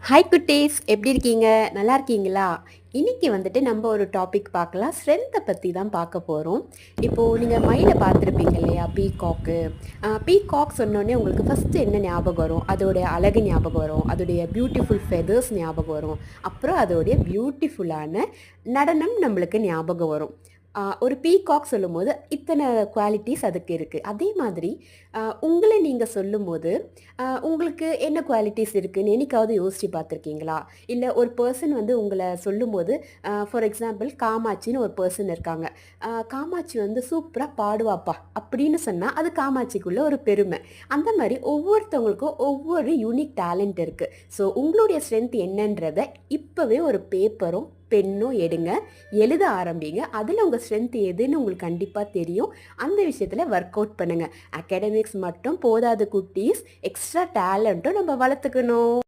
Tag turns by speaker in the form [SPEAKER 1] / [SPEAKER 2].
[SPEAKER 1] Hi குட்டீஸ், எப்படி இருக்கீங்க? நல்லா இருக்கீங்களா? இன்னைக்கு வந்துட்டு நம்ம ஒரு டாபிக் பார்க்கலாம். ஸ்ட்ரென்த்தை பற்றி தான் பார்க்க போகிறோம். இப்போது நீங்கள் மயிலை பார்த்துருப்பீங்க இல்லையா? பீகாக்கு. பீகாக் சொன்னோடனே உங்களுக்கு ஃபஸ்ட்டு என்ன ஞாபகம் வரும்? அதோடைய அழகு ஞாபகம் வரும், அதோடைய பியூட்டிஃபுல் ஃபெதர்ஸ் ஞாபகம் வரும், அப்புறம் அதோடைய பியூட்டிஃபுல்லான நடனம் நம்மளுக்கு ஞாபகம் வரும். ஒரு பீகாக் சொல்லும்போது இத்தனை குவாலிட்டிஸ் அதுக்கு இருக்குது. அதே மாதிரி உங்களை நீங்கள் சொல்லும்போது உங்களுக்கு என்ன குவாலிட்டிஸ் இருக்குன்னு என்னைக்காவது யோசித்து பார்த்துருக்கீங்களா? இல்லை ஒரு பர்சன் வந்து உங்களை சொல்லும்போது, ஃபார் எக்ஸாம்பிள் காமாட்சின்னு ஒரு பர்சன் இருக்காங்க. காமாட்சி வந்து சூப்பராக பாடுவாப்பா அப்படின்னு சொன்னால் அது காமாட்சிக்குள்ள ஒரு பெருமை. அந்த மாதிரி ஒவ்வொருத்தவங்களுக்கும் ஒவ்வொரு யூனிக் டேலண்ட் இருக்குது. ஸோ உங்களுடைய ஸ்ட்ரென்த் என்னன்றதை இப்போவே ஒரு பேப்பரும் பென்னும் எடுங்க, எழுத ஆரம்பிங்க. அதில் உங்கள் ஸ்ட்ரென்த் எதுன்னு உங்களுக்கு கண்டிப்பாக தெரியும். அந்த விஷயத்தில் ஒர்க் அவுட் பண்ணுங்கள். அகாடமிக்ஸ் மட்டும் போதாது குட்டீஸ், எக்ஸ்ட்ரா டேலண்ட்டும் நம்ம வளர்த்துக்கணும்.